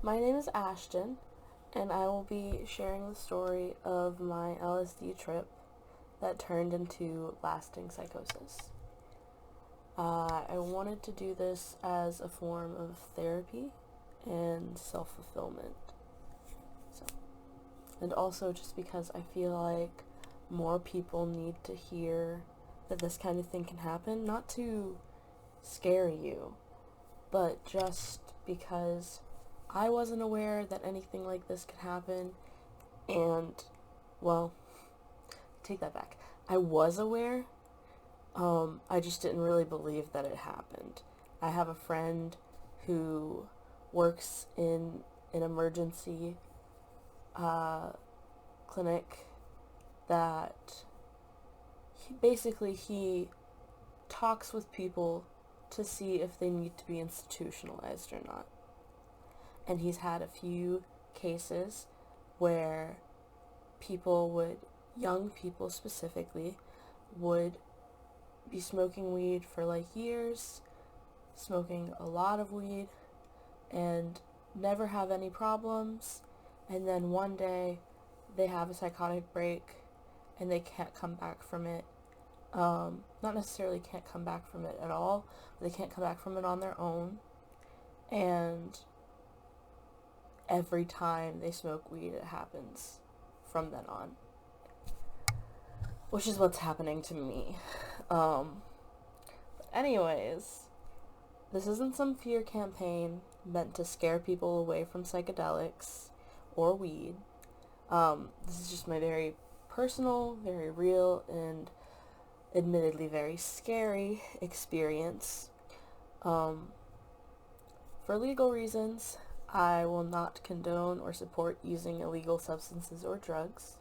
My name is Ashton, and I will be sharing the story of my LSD trip that turned into lasting psychosis. I wanted to do this as a form of therapy and self-fulfillment. So, and also just because I feel like more people need to hear that this kind of thing can happen, not to scare you, but just because I wasn't aware that anything like this could happen, and, well, take that back. I was aware, I just didn't really believe that it happened. I have a friend who works in an emergency clinic that he talks with people to see if they need to be institutionalized or not. And he's had a few cases where young people specifically, would be smoking weed for like years, smoking a lot of weed, and never have any problems, and then one day they have a psychotic break and they can't come back from it. Not necessarily can't come back from it at all, but they can't come back from it on their own, and every time they smoke weed it happens from then on, which is what's happening to me. Anyways, this isn't some fear campaign meant to scare people away from psychedelics or weed. This is just my very personal, very real, and admittedly very scary experience. For legal reasons, I will not condone or support using illegal substances or drugs.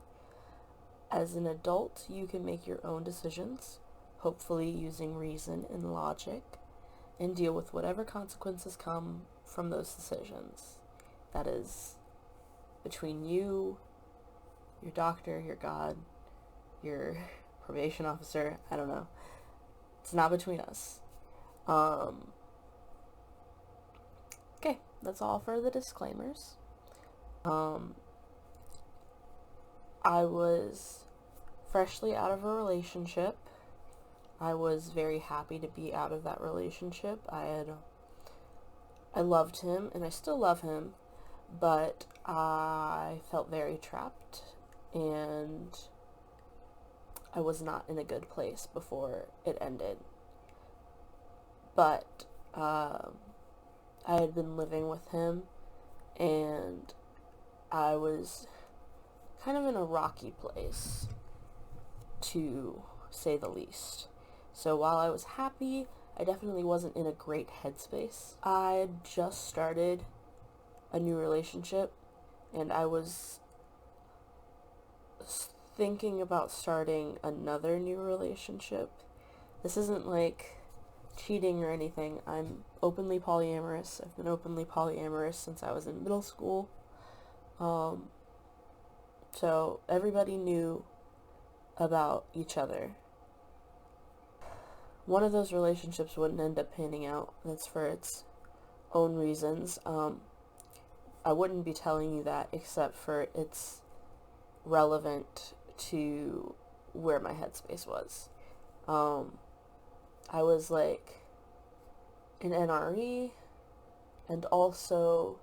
As an adult, you can make your own decisions, hopefully using reason and logic, and deal with whatever consequences come from those decisions. That is between you, your doctor, your God, your probation officer, I don't know. It's not between us. Okay, that's all for the disclaimers. I was freshly out of a relationship. I was very happy to be out of that relationship. I loved him, and I still love him, but I felt very trapped, and I was not in a good place before it ended. But I had been living with him, and I was kind of in a rocky place, to say the least. So while I was happy, I definitely wasn't in a great headspace. I had just started a new relationship, and I was thinking about starting another new relationship. This isn't like cheating or anything. I'm openly polyamorous. I've been openly polyamorous since I was in middle school. So everybody knew about each other. One of those relationships wouldn't end up panning out. That's for its own reasons. I wouldn't be telling you that except for it's relevant to where my headspace was. I was like an NRE, and also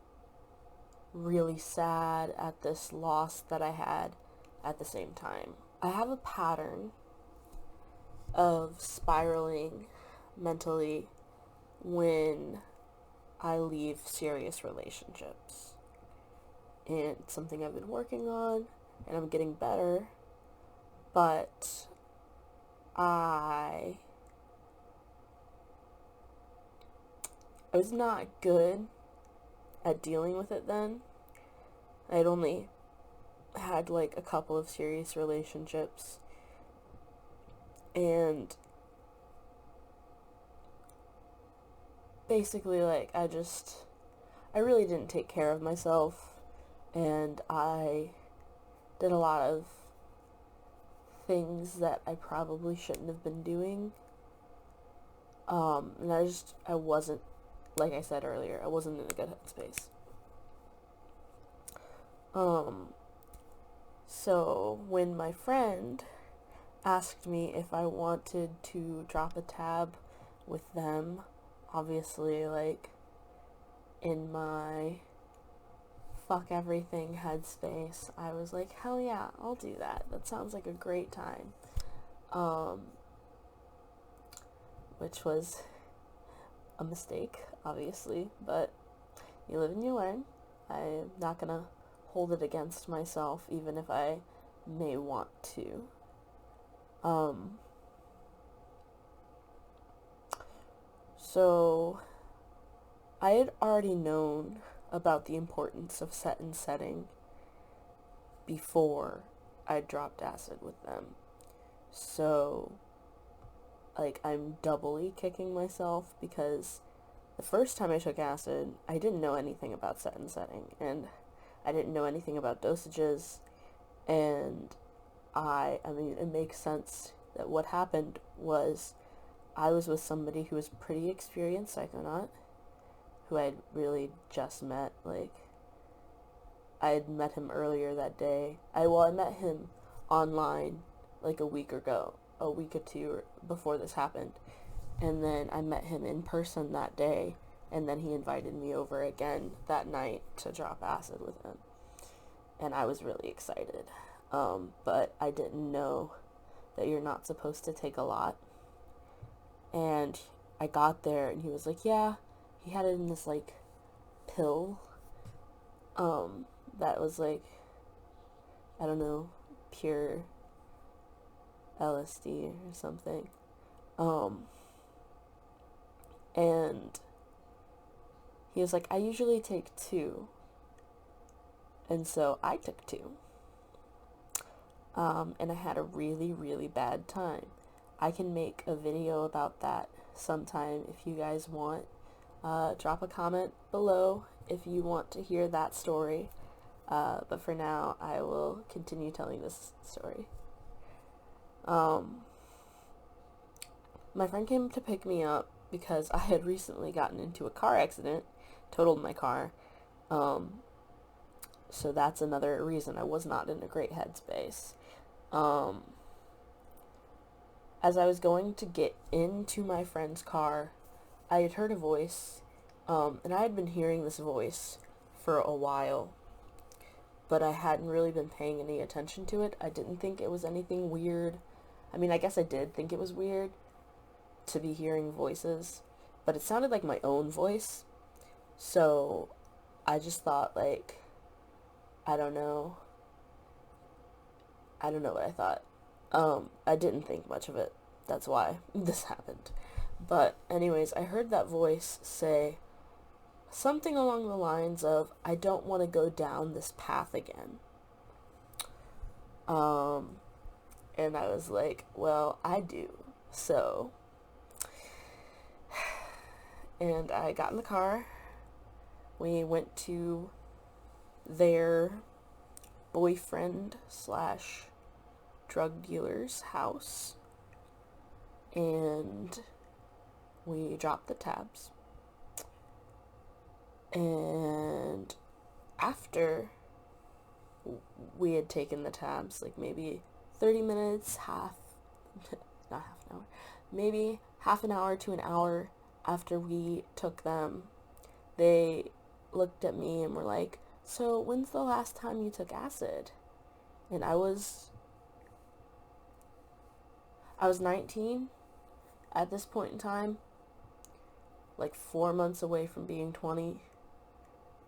really sad at this loss that I had at the same time. I have a pattern of spiraling mentally when I leave serious relationships. And it's something I've been working on, and I'm getting better, but I was not good at dealing with it then. I'd only had like a couple of serious relationships, and basically like I really didn't take care of myself, and I did a lot of things that I probably shouldn't have been doing. And I wasn't, like I said earlier, I wasn't in a good headspace. Um, so when my friend asked me if I wanted to drop a tab with them, obviously, like, in my fuck everything headspace, I was like, hell yeah, I'll do that. That sounds like a great time. Which was a mistake, obviously, but you live and you learn. I'm not gonna hold it against myself, even if I may want to. So I had already known about the importance of set and setting before I dropped acid with them. So, like, I'm doubly kicking myself because the first time I took acid, I didn't know anything about set and setting, and I didn't know anything about dosages, and I mean, it makes sense that what happened was I was with somebody who was pretty experienced psychonaut, who I had really just met. Like, I had met him earlier that day. I met him online like a week or two before this happened, and then I met him in person that day, and then he invited me over again that night to drop acid with him, and I was really excited. But I didn't know that you're not supposed to take a lot. And I got there and he was like, yeah, he had it in this like pill, that was like, I don't know, pure LSD or something. And he was like, I usually take 2. And so I took 2. And I had a really, really bad time. I can make a video about that sometime if you guys want. Drop a comment below if you want to hear that story. But for now, I will continue telling this story. My friend came to pick me up because I had recently gotten into a car accident, totaled my car. So that's another reason I was not in a great headspace. As I was going to get into my friend's car, I had heard a voice, and I had been hearing this voice for a while, but I hadn't really been paying any attention to it. I didn't think it was anything weird. I mean, I guess I did think it was weird to be hearing voices, but it sounded like my own voice, so I just thought, like, I don't know what I thought. I didn't think much of it. That's why this happened. But anyways, I heard that voice say something along the lines of, I don't want to go down this path again. And I was like, well, I do. So, and I got in the car. We went to their boyfriend / drug dealer's house, and we dropped the tabs. And after we had taken the tabs, like maybe 30 minutes, not half an hour, maybe half an hour to an hour after we took them, they looked at me and were like, so when's the last time you took acid? And I was 19 at this point in time, like 4 months away from being 20.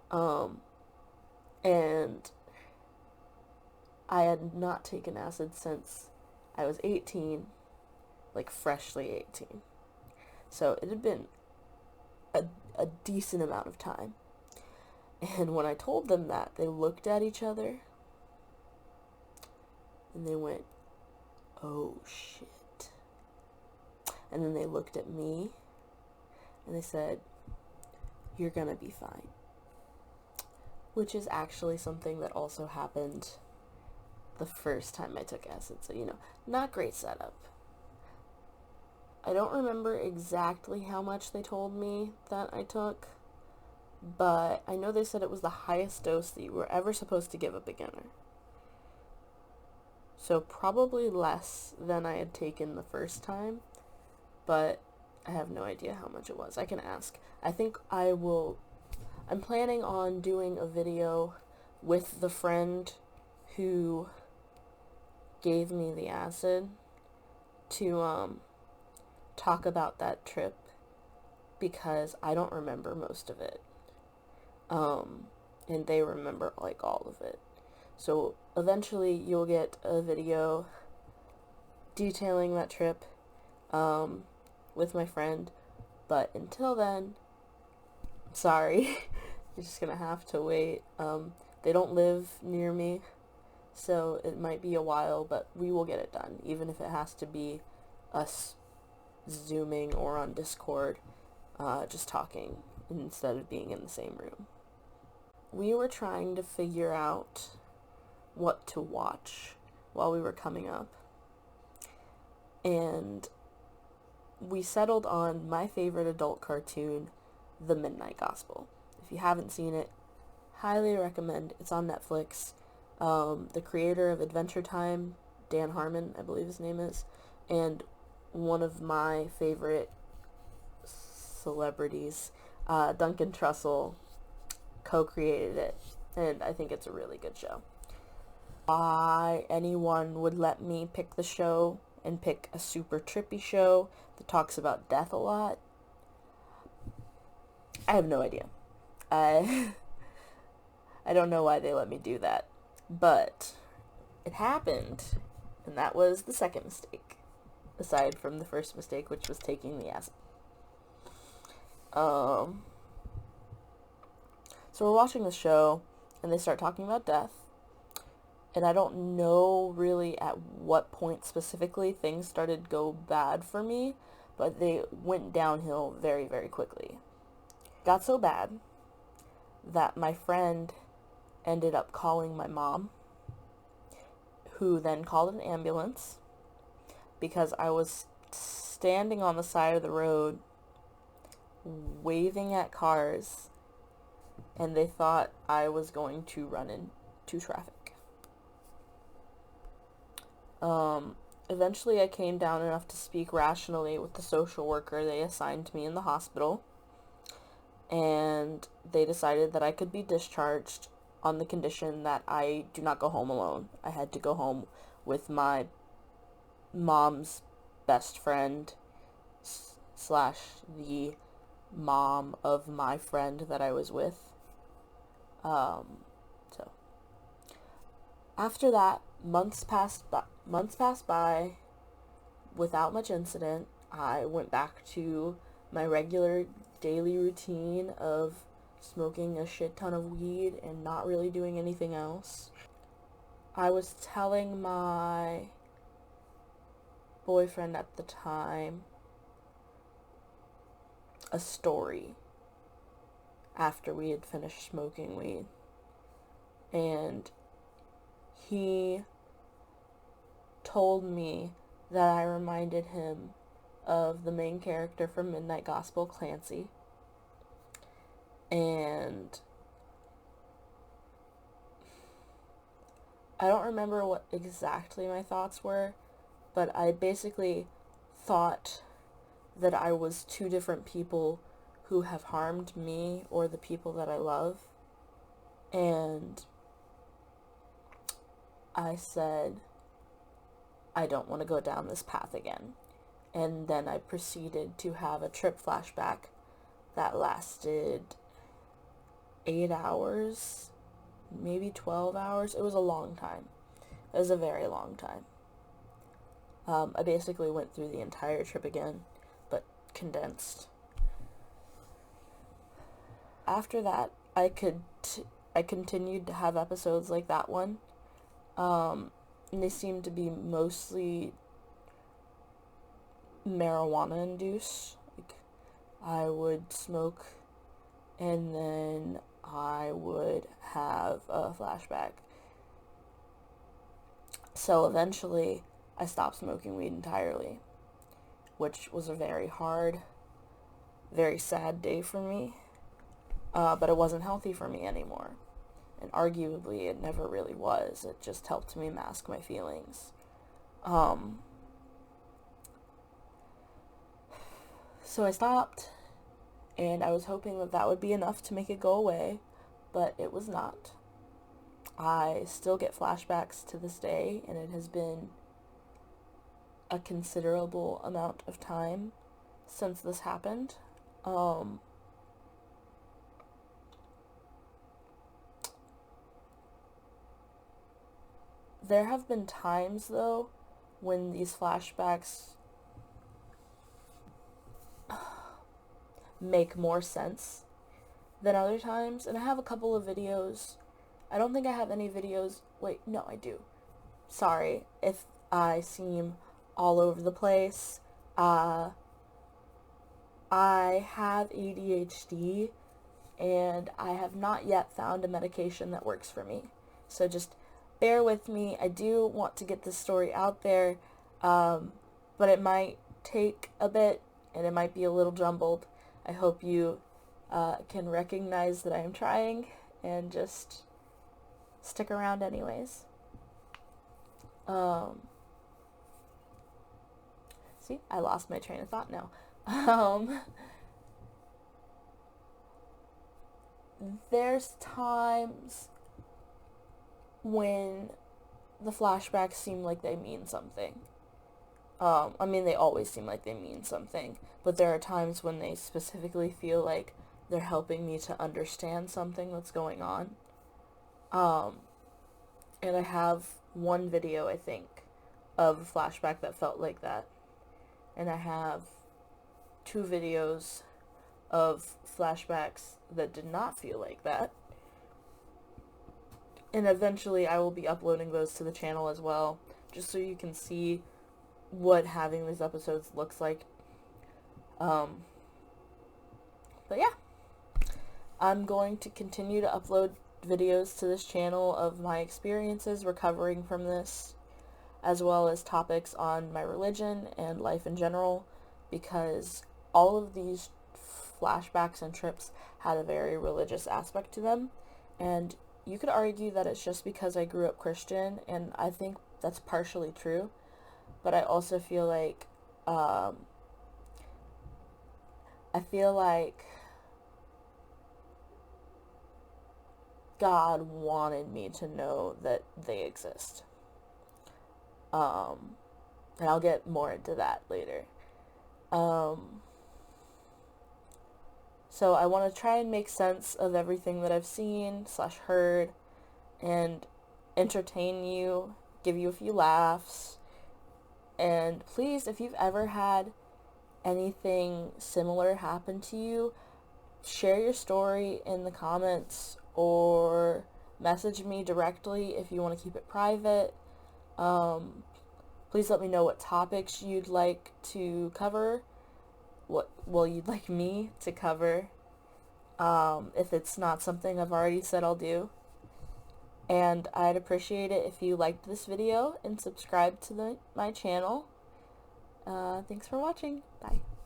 And I had not taken acid since I was 18, like freshly 18. So it had been a decent amount of time. And when I told them that, they looked at each other and they went, oh shit. And then they looked at me and they said, you're gonna be fine. Which is actually something that also happened the first time I took acid. So, not great setup. I don't remember exactly how much they told me that I took. but I know they said it was the highest dose that you were ever supposed to give a beginner. So probably less than I had taken the first time, but I have no idea how much it was. I can ask. I'm planning on doing a video with the friend who gave me the acid to talk about that trip, because I don't remember most of it. And they remember like all of it. So eventually you'll get a video detailing that trip with my friend, but until then, sorry, you're just gonna have to wait. They don't live near me, so it might be a while, but we will get it done, even if it has to be us Zooming or on Discord, just talking instead of being in the same room. We were trying to figure out what to watch while we were coming up, and we settled on my favorite adult cartoon, The Midnight Gospel. If you haven't seen it, highly recommend. It's on Netflix. The creator of Adventure Time, Dan Harmon, I believe his name is, and one of my favorite celebrities, Duncan Trussell, co-created it, and I think it's a really good show. Why anyone would let me pick the show and pick a super trippy show that talks about death a lot, I have no idea. I don't know why they let me do that, but it happened, and that was the second mistake, aside from the first mistake, which was taking the acid. So we're watching the show, and they start talking about death, and I don't know really at what point specifically things started to go bad for me, but they went downhill very, very quickly. Got so bad that my friend ended up calling my mom, who then called an ambulance, because I was standing on the side of the road waving at cars, and they thought I was going to run into traffic. Eventually I came down enough to speak rationally with the social worker they assigned me in the hospital, and they decided that I could be discharged on the condition that I do not go home alone. I had to go home with my mom's best friend slash the mom of my friend that I was with. So after that, months passed by without much incident. I went back to my regular daily routine of smoking a shit ton of weed and not really doing anything else. I was telling my boyfriend at the time a story after we had finished smoking weed, and he told me that I reminded him of the main character from Midnight Gospel, Clancy, and I don't remember what exactly my thoughts were, but I basically thought that I was two different people who have harmed me or the people that I love, and I said, I don't want to go down this path again. And then I proceeded to have a trip flashback that lasted 8 hours, maybe 12 hours. It was a long time. It was a very long time. I basically went through the entire trip again, but condensed. After that, I continued to have episodes like that one. And they seemed to be mostly marijuana induced. Like, I would smoke and then I would have a flashback. So eventually I stopped smoking weed entirely, which was a very hard, very sad day for me. but it wasn't healthy for me anymore. And arguably, it never really was. It just helped me mask my feelings. So I stopped, and I was hoping that that would be enough to make it go away, but it was not. I still get flashbacks to this day, and it has been a considerable amount of time since this happened. There have been times, though, when these flashbacks make more sense than other times, and I have a couple of videos. I don't think I have any videos. Wait, no, I do. Sorry if I seem all over the place. I have ADHD, and I have not yet found a medication that works for me. So just bear with me. I do want to get this story out there, but it might take a bit, and it might be a little jumbled. I hope you can recognize that I am trying, and just stick around anyways. See, I lost my train of thought now. There's times when the flashbacks seem like they mean something. I mean, they always seem like they mean something, but there are times when they specifically feel like they're helping me to understand something that's going on. And I have one video, I think, of a flashback that felt like that. And I have 2 videos of flashbacks that did not feel like that. And eventually I will be uploading those to the channel as well, just so you can see what having these episodes looks like. But yeah, I'm going to continue to upload videos to this channel of my experiences recovering from this, as well as topics on my religion and life in general, because all of these flashbacks and trips had a very religious aspect to them. And you could argue that it's just because I grew up Christian, and I think that's partially true, but I also feel like God wanted me to know that they exist. And I'll get more into that later. So I want to try and make sense of everything that I've seen / heard, and entertain you, give you a few laughs. And please, if you've ever had anything similar happen to you, share your story in the comments, or message me directly if you want to keep it private. Please let me know what topics you'd like to cover, you'd like me to cover, if it's not something I've already said I'll do. And I'd appreciate it if you liked this video and subscribed to my channel. Thanks for watching. Bye.